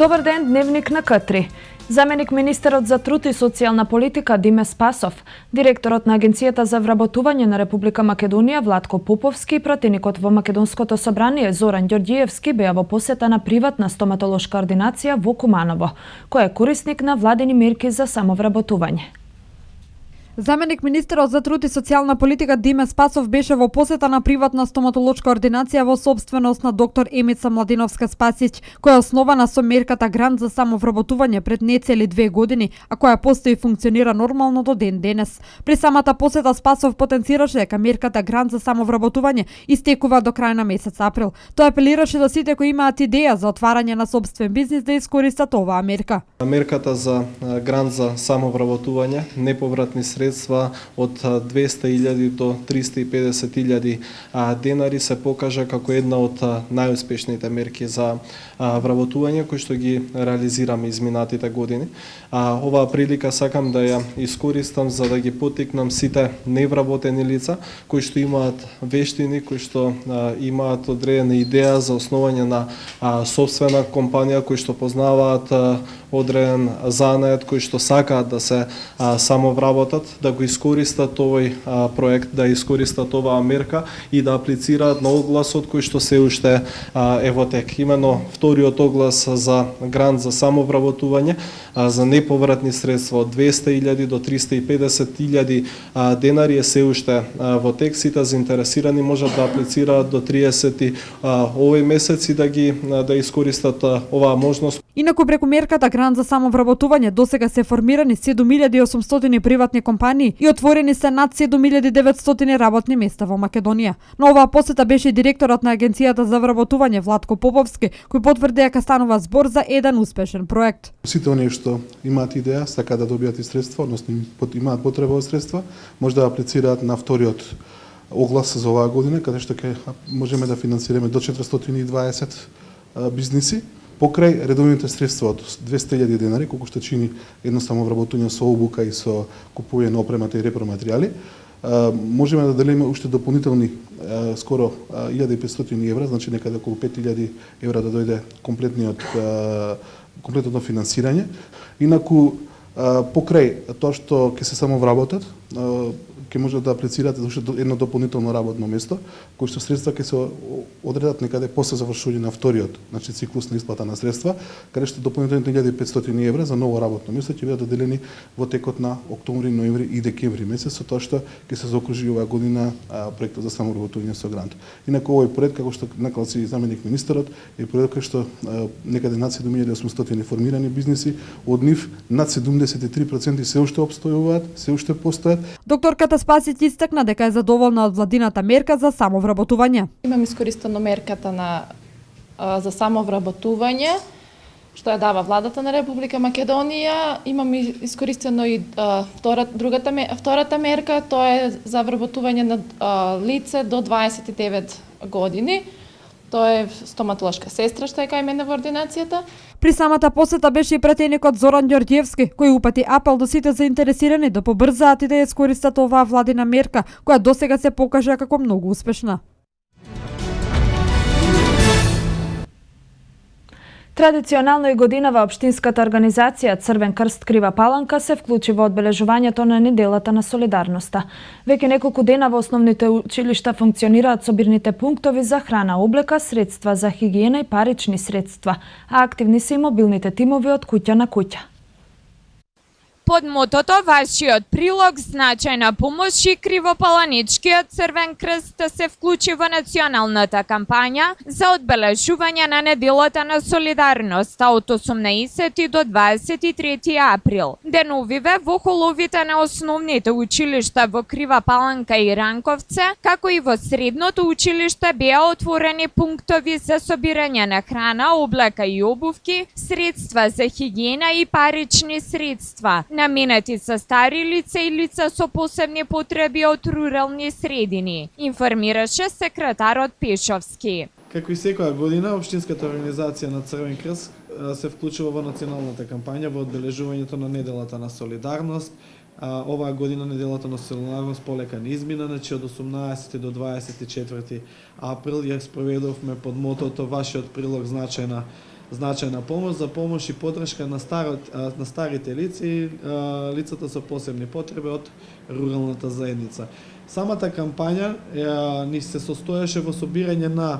Добар ден, дневник на К3. Заменик министерот за труд и социјална политика Диме Спасов, директорот на Агенцијата за вработување на Република Македонија Владко Поповски и пратеникот во Македонското собрание Зоран Ѓорѓиевски беа во посета на приватна стоматолошка ординација во Куманово, која е корисник на владени мерки за самовработување. Заменик министерот за труд и социјална политика Диме Спасов беше во посета на приватна стоматолошка ординација во собственост на доктор Емица Младиновска Спасиќ, која е основана со мерката Грант за самовработување пред нецели 2 години, а која постои и функционира нормално до ден денес. При самата посета Спасов потенцираше дека мерката Грант за самовработување истекува до крај на месец април. Тој апелираше до сите кои имаат идеја за отварање на собствен бизнис да искористат оваа мерка. Мерката за грант за самовработување, неповратни средства од 200.000 до 350.000 денари се покажа како една од најуспешните мерки за вработување кои што ги реализираме изминатите години. Оваа прилика сакам да ја искористам за да ги поттикнам сите невработени лица кои што имаат вештини, кои што имаат одредена идеја за основање на собствена компанија, кои што познаваат одреден занает, кои што сакаат да се самовработат, да го искористат овој проект, да искористат оваа мерка и да аплицираат на огласот кој што се уште е во тек. Имено вториот оглас за грант за самовработување за неповратни средства од 200.000 до 350.000 денари е се уште во тек. Сите заинтересирани можат да аплицираат до 30 овој месец и да искористат оваа можност. Инаку преку мерката Грант за самовработување досега се формирани 7.800 приватни компании и отворени се над 7.900 работни места во Македонија. На оваа посета беше директорот на Агенцијата за вработување Владко Поповски, кој потврди дека станува збор за еден успешен проект. Сите оние што имаат идеја, сакаат да добијат и средства, односно имаат потреба од средства, може да аплицираат на вториот оглас за оваа година, каде што ќе можеме да финансираме до 420 бизниси. Покрај редовните средства од 200.000 денари, колку што чини едно самовработување со обука и со купување на опремата и репроматеријали, можеме да делиме уште дополнителни скоро 1.500 евра, значи некаде околу 5.000 евра да дојде комплетно финансирање. Инаку покрај тоа што ќе се самовработат, ќе можат да аплицирате уште едно дополнително работно место, кој што средства ќе се одредат некаде после завршување на вториот, значи циклус на исплата на средства, каде што дополнителните 1.500 евра за ново работно место ќе бидат доделени во текот на октомври, ноември и декември месец, со тоа што ќе се заокружи оваа година проектот за самовработување со грант. Инаку овој проект, како што накалци заменик министерот, е проект кој што некаде над 7.800 формирани бизниси, од нив над 73% се уште обстојуваат, се уште постојат. Докторката Спасиќ истакна дека е задоволна од владината мерка за самовработување. Имам искористено мерката за самовработување, што ја дава владата на Република Македонија. Имам искористено и втората мерка, тоа е за вработување на лице до 29 години. Тоа е стоматолошка сестра што е кај мене во ординацијата. При самата посета беше и пратеникот Зоран Ѓорѓиевски, кој упати апел до сите заинтересирани да побрзаат и да ја искористат оваа владина мерка, која досега се покажа како многу успешна. Традиционално и годинава општинската организација Црвен крст Крива Паланка се вклучи во одбележувањето на неделата на солидарноста. Веќе неколку дена во основните училишта функционираат собирните пунктови за храна, облека, средства за хигиена и парични средства, а активни се и мобилните тимови од куќа на куќа. Под мотото "Вашиот прилог, значајна помош" и Кривопаланичкиот Црвен крст се вклучи во националната кампања за одбележување на неделата на солидарноста од 18 до 23 април. Деновиве во холовите на основните училишта во Крива Паланка и Ранковце, како и во средното училиште беа отворени пунктови за собирање на храна, облека и обувки, средства за хигиена и парични средства, наменети за стари лица и лица со посебни потреби од рурални средини, информираше секретарот Пешовски. Како и секоја година, Општинската организација на Црвен крст се вклучува во националната кампања во одбележувањето на неделата на солидарност. Оваа година неделата на солидарност полека не измина, значи од 18 до 24 април ја спроведовме под мотото "Вашиот прилог, значајна значајна помош за помош и поддршка на старите лица и лицата со посебни потреби од руралната заедница. Самата кампања ни се состоеше во собирање на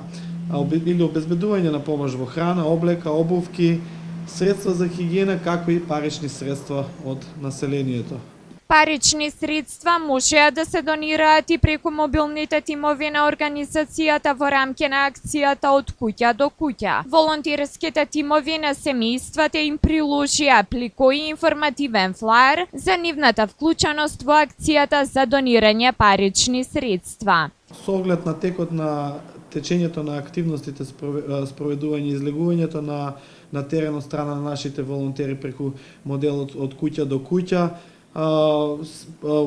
или обезбедување на помош во храна, облека, обувки, средства за хигиена, како и парични средства од населението. Парични средства можеа да се донираат и преку мобилните тимови на организацијата во рамки на акцијата од куќа до куќа. Волонтерските тимови на семејствата им приложија плико и информативен флаер за нивната вклученост во акцијата за донирање парични средства. Со оглед на текот на течењето на активностите спроведување и излегувањето на терен од страна на нашите волонтери преку моделот од куќа до куќа,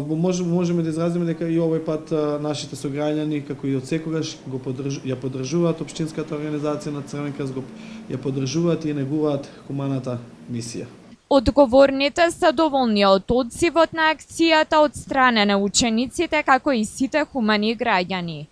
можеме да изразиме дека и овој пат нашите сограѓани, како и од секогаш, ја поддржуваат општинската организација на Црвен крст, ја поддржуваат и негуваат хуманата мисија. Одговорните се доволни од одзивот на акцијата од страна на учениците, како и сите хумани граѓани.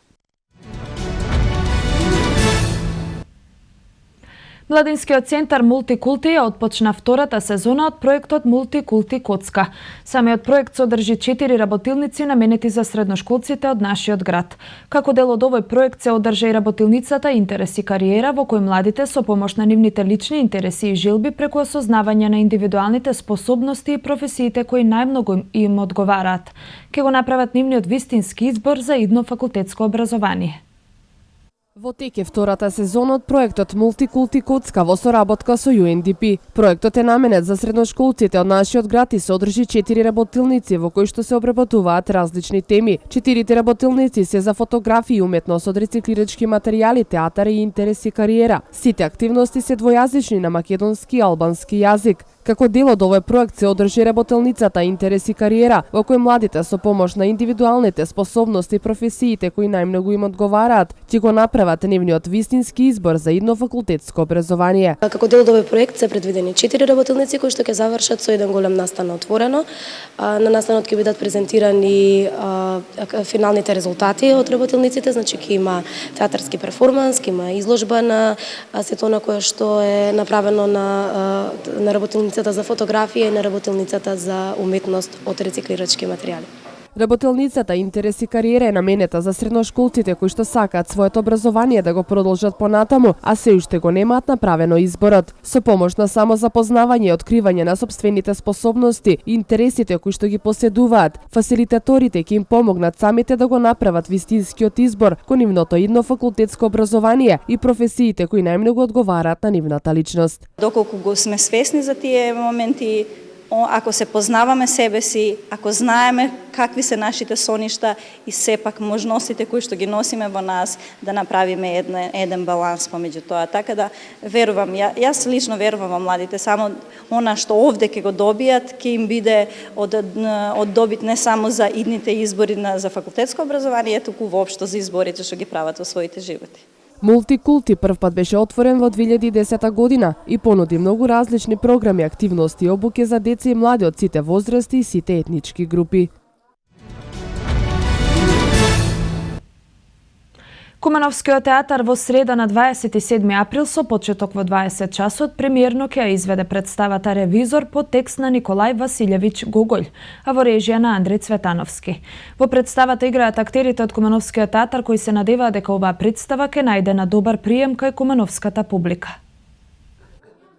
Младинскиот центар Мултикулти ја отпочна втората сезона од проектот Мултикулти Коцка. Самиот проект содржи 4 работилници наменети за средношколците од нашиот град. Како дел од овој проект се одржа и работилницата Интерес и кариера, во кој младите со помош на нивните лични интереси и жилби преку осознавање на индивидуалните способности и професиите кои најмногу им одговараат, ќе го направат нивниот вистински избор за идно факултетско образование. Во тек е втората сезона од проектот Мултикулти Коцка во соработка со UNDP. Проектот е наменет за средношколците од нашиот град и содржи 4 работилници во кои што се обработуваат различни теми. 4 работилници се за фотографија и уметност од рециклирачки материјали, театар и интерес и кариера. Сите активности се двојазични на македонски и албански јазик. Како дел од овој проект се одржи работилницата Интерес и кариера, во кој младите со помош на индивидуалните способности и професиите кои најмногу им одговараат, ќе го направат нивниот вистински избор за идно факултетско образование. Како дел од овој проект се предвидени 4 работилници кои што ќе завршат со еден голем настан отворено. На настанот ќе бидат презентирани финалните резултати од работилниците, значи ќе има театарски перформанс, ќе има изложба на сето она кое што е направено на работилниците за фотографија и на работилницата за уметност од рециклирачки материјали. Работилницата Интерес и кариера е наменета за средношколците кои што сакаат своето образование да го продолжат понатаму, а се уште го немаат направено изборот. Со помош на самозапознавање и откривање на сопствените способности и интересите кои што ги поседуваат, фасилитаторите ќе им помогнат самите да го направат вистинскиот избор кон нивното идно факултетско образование и професиите кои најмногу одговараат на нивната личност. Доколку го сме свесни за тие моменти, ако се познаваме себе си, ако знаеме какви се нашите соништа и сепак можностите кои што ги носиме во нас, да направиме еден баланс помеѓу тоа. Така да верувам, јас лично верувам во младите, само она што овде ќе го добијат, ќе им биде од добит не само за идните избори за факултетско образование, туку воопшто за изборите што ги прават во своите животи. Мултикулти првпат беше отворен во 2010 година и понуди многу различни програми, активности и обуки за деца и млади од сите возрасти и сите етнички групи. Кумановскиот театар во среда на 27 април со почеток во 20 часот премиерно ќе ја изведе представата Ревизор по текст на Николај Василевиќ Гоголј, а во режија на Андреј Цветановски. Во представата играат актерите од Кумановскиот театар кои се надеваат дека оваа представа ќе најде на добар прием кај кумановската публика.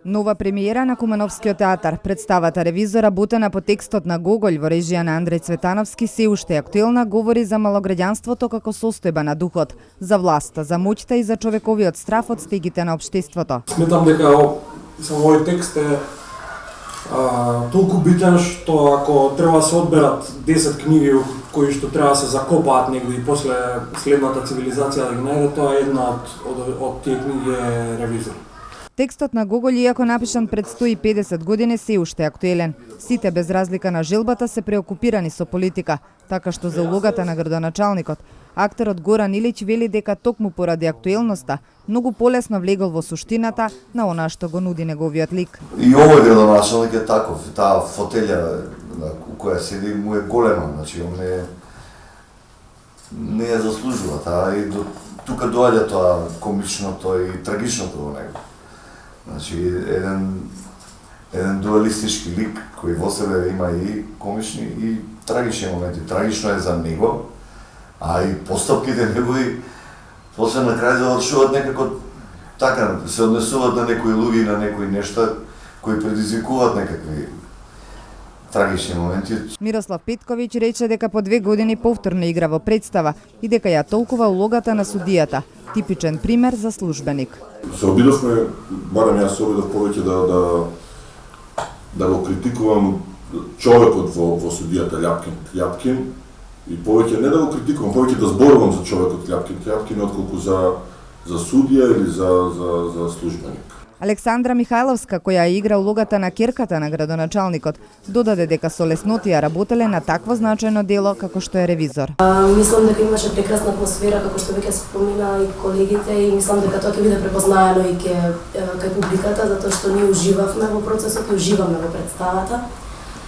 Нова премиера на Кумановскиот театар. Представата Ревизор, работена по текстот на Гоголј во режија на Андреј Цветановски, се уште актуелна, говори за малограѓанството како состојба на духот, за власта, за моќта и за човековиот страф од стегите на општеството. Сметам дека овој текст е толку битен што ако треба се одберат 10 книги кои што треба да се закопаат негде и после следната цивилизација да ги најде, тоа е една од тие книги е Ревизор. Текстот на Гоголј, иако напишан пред 150 години, се уште актуелен. Сите без разлика на желбата се преокупирани со политика, така што за улогата на градоначалникот, актерот Горан Илич вели дека токму поради актуелноста многу полесно влегол во суштината на она што го нуди неговиот лик. И овој градоначалник е таков, таа фотелја у која седи му е голема, значи он не ја заслужува, и тука доаѓа тоа комичното и трагичното во него. Значи, еден дуалистички лик кој во себе има и комични и трагични моменти. Трагично е за него, а и постапките негови после на крај завршуваат некако така, се однесуваат на некои луѓе и на некои нешта кои предизвикуваат некакви трагични моменти. Мирослав Петковиќ рече дека по 2 години повторно игра во представа и дека ја толкува улогата на судијата. Типичен пример за службеник. Се обидовме, барем јас се обидов повеќе да го критикувам човекот во судијата Љапкин и повеќе не да го критикувам, повеќе да зборувам за човекот Љапкин отколку за судија или за службеник. Александра Михајловска, која игра улогата на ќерката на градоначалникот, додаде дека со леснотија работеле на такво значајно дело како што е ревизор. Мислам дека имаше прекрасна атмосфера, како што веќе спомина и колегите, и мислам дека тоа ќе биде препознаено и кај публиката, затоа што ние уживавме во процесот и уживаме во представата.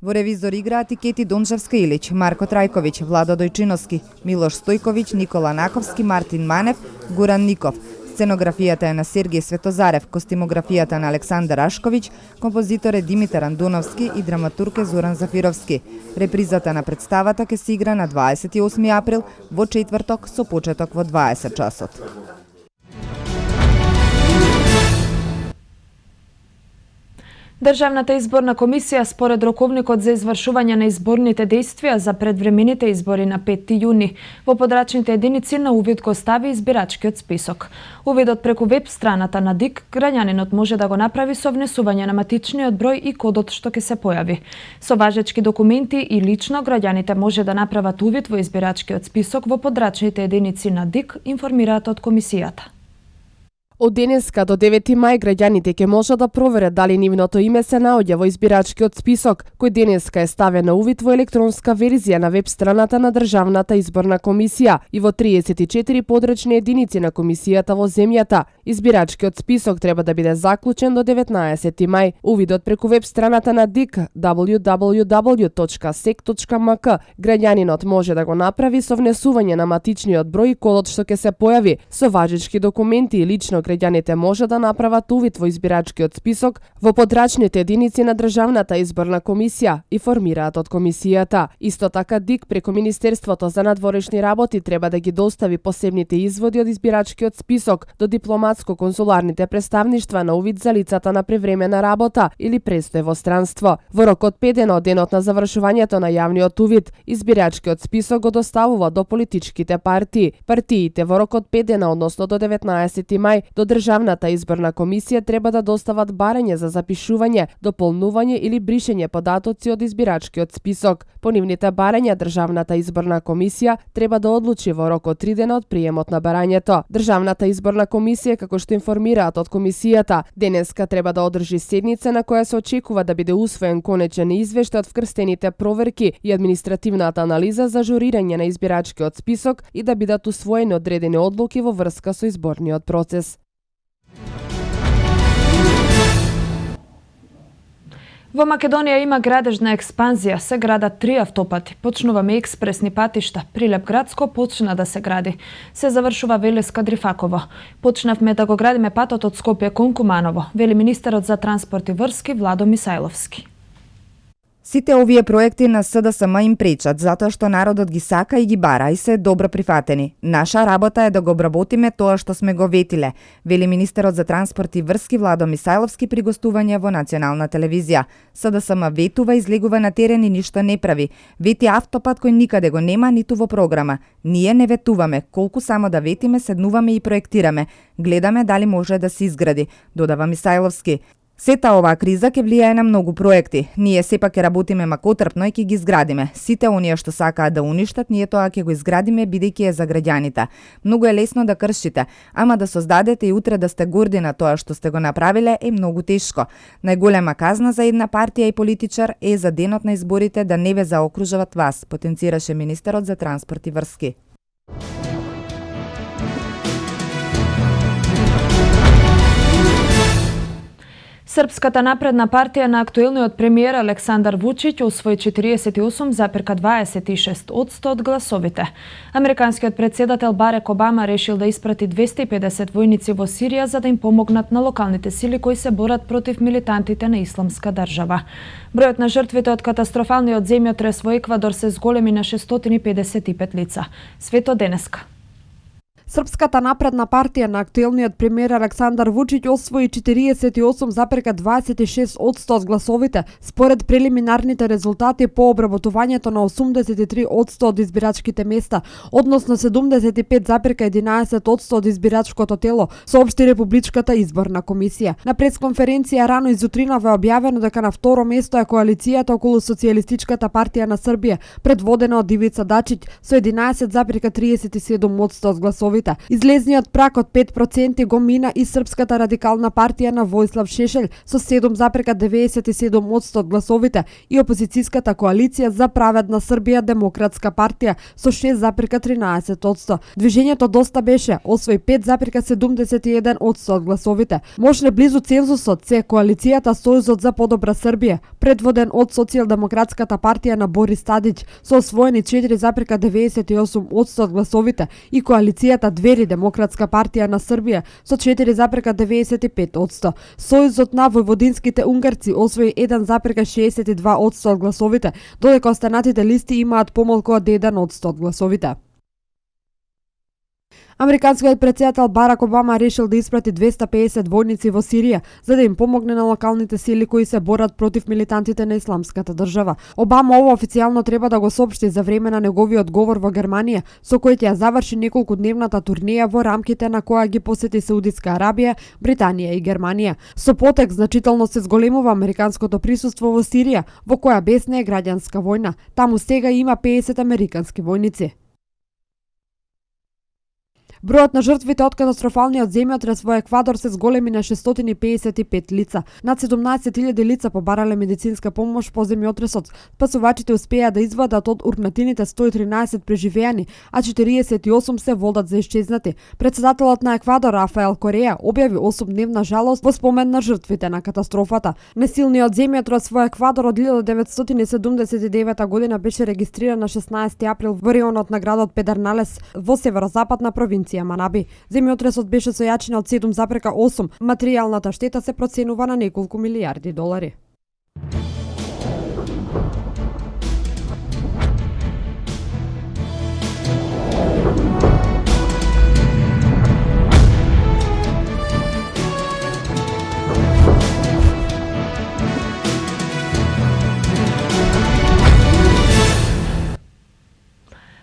Во ревизор играат и Кети Дончевска Илич, Марко Трајковиќ, Владо Дојчиновски, Милош Стојковиќ, Никола Наковски, Мартин Манев, Гуран Ников. Сценографијата е на Сергиј Светозарев, костимографијата на Александар Ашковиќ, композитор е Димитар Андоновски и драматург е Зоран Зафировски. Репризата на представата ќе се игра на 28 април во четврток со почеток во 20 часот. Државната изборна комисија според роковникот за извршување на изборните действија за предвремените избори на 5 јуни во подрачните единици на увид го стави избирачкиот список. Увидот преку веб страната на ДИК граѓанинот може да го направи со внесување на матичниот број и кодот што ќе се појави. Со важечки документи и лично граѓаните може да направат увид во избирачкиот список во подрачните единици на ДИК, информираат од комисијата. Од денеска до 9 мај граѓаните ќе можат да проверат дали нивното име се наоѓа во избирачкиот список, кој денеска е ставен на увид во електронска верзија на веб страната на Државната изборна комисија и во 34 подрачни единици на комисијата во земјата. Избирачкиот список треба да биде заклучен до 19 мај. Увидот преку веб страната на ДИК www.sec.mk граѓанинот може да го направи со внесување на матичниот број и кодот што ќе се појави, со важечки документи и лично граѓаните може да направат увид во избирачкиот список во подрачните единици на Државната изборна комисија, информираат од комисијата. Исто така ДИК преку Министерството за надворешни работи треба да ги достави посебните изводи од избирачкиот список до дипломатско-консуларните представништва на увид за лицата на превремена работа или престој во странство. Во рок од 5 дена од денот на завршувањето на јавниот увид, избирачкиот список го доставува до политичките партии. Партиите во рок од 5 дена, односно до 19 мај, до Државната изборна комисија треба да достават барање за запишување, дополнување или бришење податоци од избирачкиот список. По нивните барања Државната изборна комисија треба да одлучи во рок од 3 дена од приемот на барањето. Државната изборна комисија, како што информираат од комисијата, денеска треба да одржи седница на која се очекува да биде усвоен конечен извештај од вкрстените проверки и административната анализа за журирање на избирачкиот список и да бидат усвоени одредени одлуки во врска со изборниот процес. Во Македонија има градежна експанзија, се градат 3 автопати. Почнуваме експресни патишта. Прилеп градско почна да се гради. Се завршува Велеска Дрифаково. Почнавме да го градиме патот од Скопје кон Куманово, вели министерот за транспорт и врски Владо Мисајловски. Сите овие проекти на СДСМ им пречат, затоа што народот ги сака и ги бара и се добро прифатени. Наша работа е да го обработиме тоа што сме го ветиле, вели министерот за транспорт и врски Владо Мисајловски при гостување во национална телевизија. СДСМ ветува, излегува на терен и ништо не прави. Вети автопат кој никаде го нема ниту во програма. Ние не ветуваме, колку само да ветиме, седнуваме и проектираме. Гледаме дали може да се изгради, додава Мисајловски. Сета оваа криза ќе влијае на многу проекти. Ние сепак ќе работиме макотрпно и ќе ги изградиме. Сите оние што сакаат да уништат, ние тоа ќе го изградиме бидејќи е за граѓаните. Многу е лесно да кршите, ама да создадете и утре да сте горди на тоа што сте го направиле е многу тешко. Најголема казна за една партија и политичар е за денот на изборите да не ве заокружуваат вас, потенцираше министерот за транспорт и врски. Српската напредна партија на актуелниот премиер Александар Вучиќ освои 48,26% од гласовите. Американскиот председател Барак Обама решил да испрати 250 војници во Сирија за да им помогнат на локалните сили кои се борат против милитантите на Исламска држава. Бројот на жртвите од катастрофалниот земјотрес во Еквадор се зголеми на 655 лица. Свето денеска. Српската напредна партија на актуелниот премиер Александар Вучиќ освои 48,26% од гласовите, според прелиминарните резултати по обработувањето на 83% од избирачките места, односно 75,11% од избирачкото тело, соопшти Републичката изборна комисија. На пресконференција рано изутринава е објавено дека на второ место е коалицијата околу Социјалистичката партија на Србија, предводена од Ивица Дачиќ со 11,37% од гласовите. Излезниот прак од 5% го мина и Српската радикална партија на Војслав Шешелј со 7,97% од гласовите и опозицијската коалиција за праведна Србија Демократска партија со 6,13%. Движењето Доста беше освои 5,71% од гласовите. Мошне близу цензусот се коалицијата Сојузот за подобра Србија, предводен од Социјалдемократската партија на Борис Тадиќ со освоени 4,98% од гласовите и коалицијата Двери Демократска партија на Србија со 4,95%. Сојузот на војводинските унгарци освои 1,62% од гласовите, додека останатите листи имаат помалку од 1% од гласовите. Американскиот председател Барак Обама решил да испрати 250 војници во Сирија за да им помогне на локалните сили кои се борат против милитантите на Исламската држава. Обама ово официјално треба да го соопшти за време на неговиот говор во Германија, со кој ќе ја заврши неколкудневната турнеја во рамките на која ги посети Саудитска Арабија, Британија и Германија. Со потек значително се зголемува американското присуство во Сирија, во која бесне е граѓанска војна. Таму сега има 50 американски војници. Бројот на жртвите од катастрофалниот земјотрес во Еквадор се зголеми на 655 лица. Над 17.000 лица побарале медицинска помош по земјотресот. Спасувачите успеа да извадат од урнатините 113 преживеани, а 48 се волат за исчезнати. Председателот на Еквадор Рафаел Кореја објави 8-дневна жалост во спомен на жртвите на катастрофата. Несилниот земјотрес во Еквадор од 1979 година беше регистриран на 16 април во районот на градот Педерналес во северозападна провинција Манаби. Земјотресот беше со јачина од 7,8. Материјалната штета се проценува на неколку милијарди долари.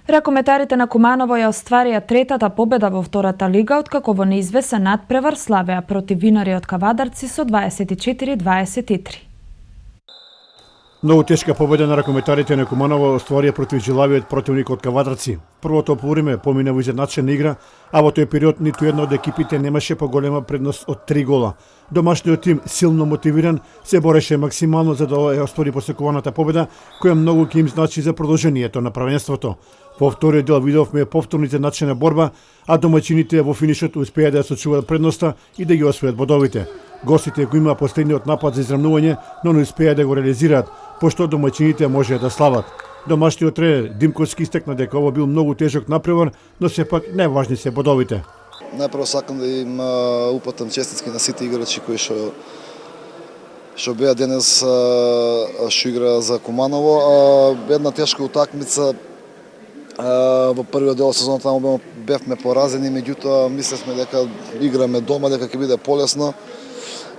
Ракометарите на Куманово ја остварија третата победа во втората лига, откако во неизвесен надпревар славеа против Винари од Кавадарци со 24-23. Многу тешка победа на ракометарите на Куманово остварија против жилавиот противник од Кавадарци. Првото полувреме помина во изедначена игра, а во тој период ниту една од екипите немаше поголема предност од 3 гола. Домашниот тим, силно мотивиран, се бореше максимално за да ја оствари посекуваната победа, која многу ќе им значи за продолжението на првенството. Во вториот дел видовме повторно изедначена борба, а домаќините во финишот успеа да ја сочуваат предноста и да ги освојат бодовите. Гостите го имаа последниот напад за израмнување, но не успеа да го реализираат, пошто домаќините можеа да слават. Домашниот тренер Димковски истакна дека ово бил многу тежок напревар, но сепак најважни се бодовите. Најпрво сакам да им упатам честитки на сите играчи кои што беа денес што игра за Куманово. Една тешка утакмица. Во првиот дел сезонот таму бевме поразени, меѓутоа мислевме дека играме дома, дека ќе биде полесно.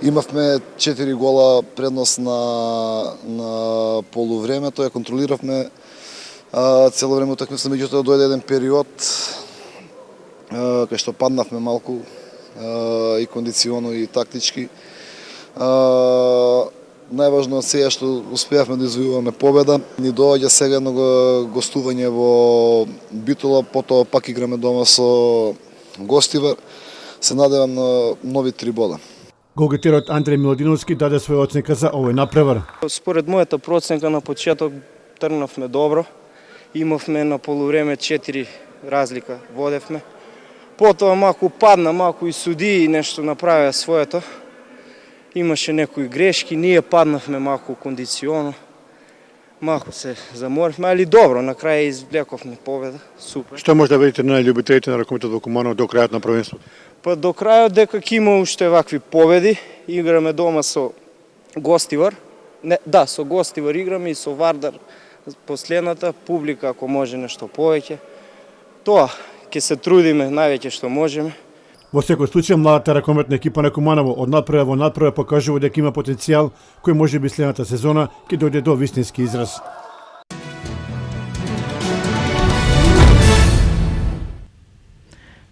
Имавме 4 гола предност на полувремето, ја контролиравме цело време утакмицата, меѓутоа дојде еден период кај што паднавме малку и кондиционо и тактички. Најважно е што успеавме да извојуваме победа. Ни доаѓа сега едно гостување во Битола, потоа пак играме дома со Гостивар. Се надевам на нови 3 бода. Голгетерот Андреј Милодиновски даде своја оценка за овој напревар. Според мојата проценка на почеток тргнавме добро. Имавме на полувреме 4 разлика, водевме. Потоа малку падна, малку и судии нешто направија своето. имаше некои грешки, ние паднавме малку кондиционно, малку се заморевме, али добро, на крај извлековме победа, супер. Што може да видите на љубителите на ракометот во Куманово до крајот на првенството? Па до крајот дека ќе има уште вакви победи, играме дома со Гостивар, со Гостивар играме и со Вардар последната, публика ако може нешто повеќе. Тоа, ќе се трудиме највеќе што можеме. Во секој случај, младата ракометна екипа на Куманово од надпрва во надпрва покажува дека има потенцијал кој може би следната сезона ќе дојде до вистински израз.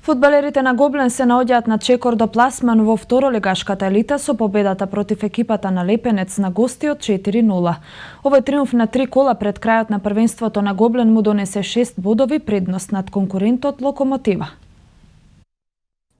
Фудбалерите на Гоблен се наоѓаат на чекор до пласман во второлигашката елита со победата против екипата на Лепенец на гости од 4-0. Овој триумф на 3 кола пред крајот на првенството на Гоблен му донесе 6 бодови предност над конкурентот Локомотива.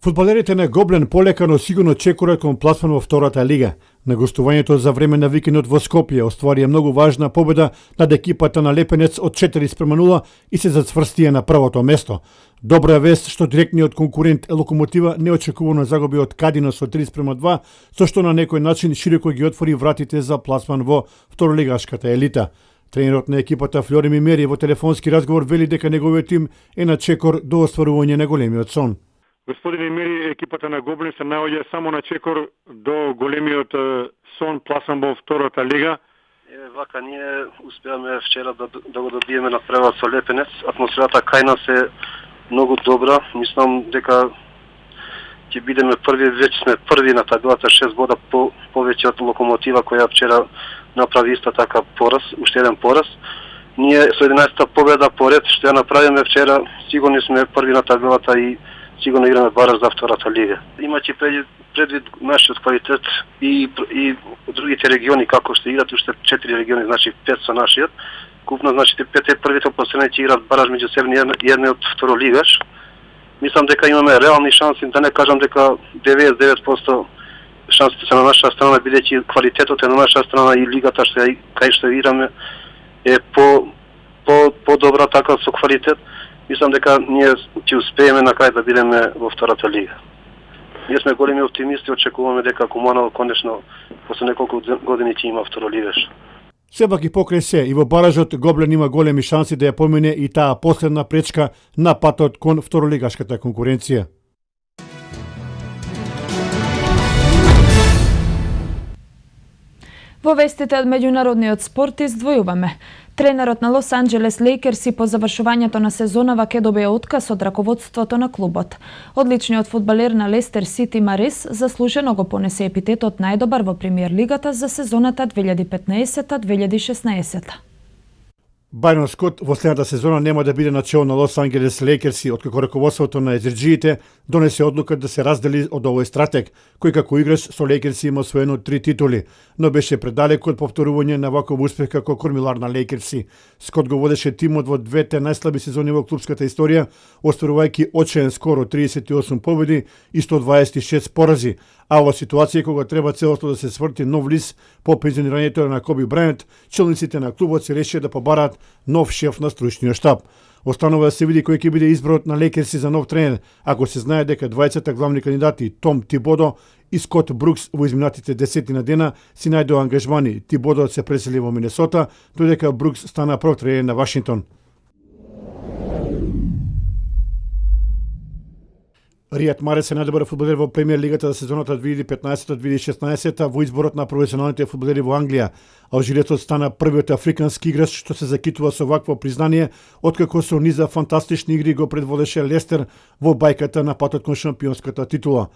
Фудбалерите на Гоблен полека но сигурно чекорат кон пласман во втората лига. На гостувањето за време на викендот во Скопје остварија многу важна победа над екипата на Лепенец од 4-0 и се зацврстија на првото место. Добра вест што директниот конкурент Локомотива неочекувано загуби од Кадино со 3-2, со што на некој начин широко ги отвори вратите за пласман во второлигашката елита. Тренерот на екипата Флори Мимери во телефонски разговор вели дека неговиот тим е на чекор до остварување на големиот сон. Господин Мери, екипата на Гоблен се наоѓа само на чекор до големиот сон пласан во втората лига. Вака, ние успеаме вчера да го добиеме на превод со Лепенец. Атмосферата кај нас е многу добра. Мислам дека ќе бидеме први, веќе сме први на табелата, 6 бода повеќе од Локомотива која вчера направи иста така пораз, уште еден пораз. Ние со 11-та победа поред што ја направиме вчера, сигурни сме први на табелата и сигурно играме бараш за втората лига. Имајќи предвид нашиот квалитет и другите региони како што играат, уште 4 региони, значи 5 со нашиот. Купно, значи 5 првите последни ќе играат бараш меѓу себе и едниот второлигаш. Мислам дека имаме реални шанси, да не кажам дека 99% шансите се на наша страна, бидејќи квалитетот е на наша страна и лигата кај што играме е по-добра така со квалитет. Мислам дека ние ќе успееме на крај да бидеме во втората лига. Ние сме големи оптимисти, очекуваме дека Куманово конечно после неколку години ќе има второлигаш. Сепак и покрај се, и во баражот Гоблен има големи шанси да ја помине и таа последна пречка на патот кон второлигашката конкуренција. Во вестите од меѓународниот спорт издвојуваме. Тренерот на Лос Анџелес Лейкерси по завршувањето на сезонава ќе добие отказ од раководството на клубот. Одличниот фудбалер на Лестер Сити Марис заслужено го понесе епитетот најдобар во премиер лигата за сезоната 2015-2016. Байрон Скот во следната сезона нема да биде начело на Лос Анџелес Лейкерси, откако раководството на езерџиите донесе одлука да се раздели од овој стратег, кој како играч со Лейкерси има освоено 3 титули, но беше предалеку од повторување на ваков успех како кормилар на Лейкерси. Скот го водеше тимот во двете најслаби сезони во клубската историја, остварувајќи очен скоро 38 победи и 126 порази, а во ситуација кога треба целосно да се сврти нов лист по пензионирањето на Коби Брајант, челниците на клубот се решија да побараат нов шеф на стручниот штаб. Останува да се види кој ќе биде изборот на Лейкерси за нов тренер, ако се знае дека двајцата главни кандидати Том Тибодо и Скот Брукс во изминатите 10 дена си најдоа ангажмани. Тибодо се пресели во Минесота, додека Брукс стана прв тренер на Вашингтон. Ријат Марес е најдобар фудбалер во премиер лигата за сезоната 2015-2016 во изборот на професионалните фудбалери во Англија. Алжирецот стана првиот африкански играч што се закитува со вакво признание, откако со низа фантастични игри го предводеше Лестер во бајката на патот кон шампионската титула.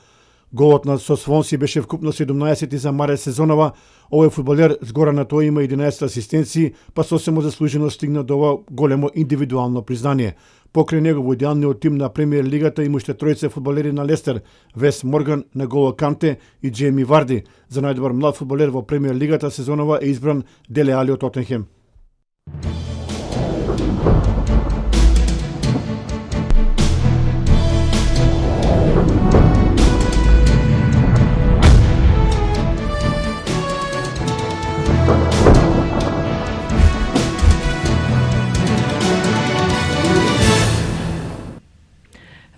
Голот на со Свонси беше вкупно 17 за Марес сезонова. Овој фудбалер згора на тоа има 11 асистенции, па сосема заслужено стигна до ова големо индивидуално признание. Покрај него во идеалниот тим на премиер лигата има уште тројца фудбалери на Лестер: Вес Морган, Наголо Канте и Джейми Варди. За најдобар млад фудбалер во премиер лигата сезонова е избран Деле Али од Тоттенхем.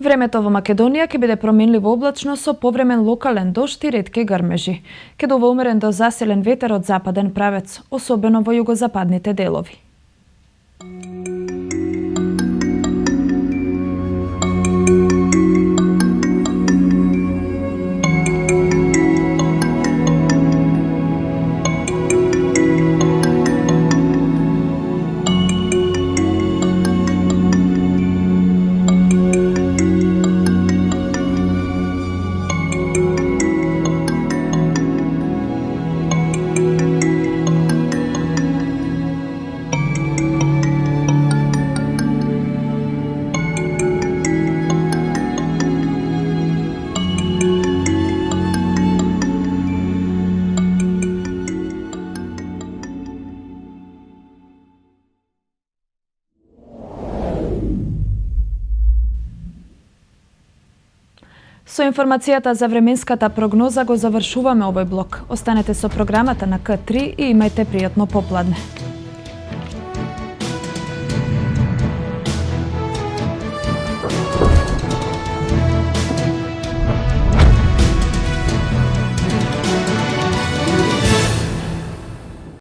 Времето во Македонија ќе биде променливо облачно со повремен локален дожд и ретки грмежи. Ќе дува умерен до заселен ветер од западен правец, особено во југозападните делови. Со информацијата за временската прогноза го завршуваме овој блок. Останете со програмата на К3 и имајте пријатно попладне.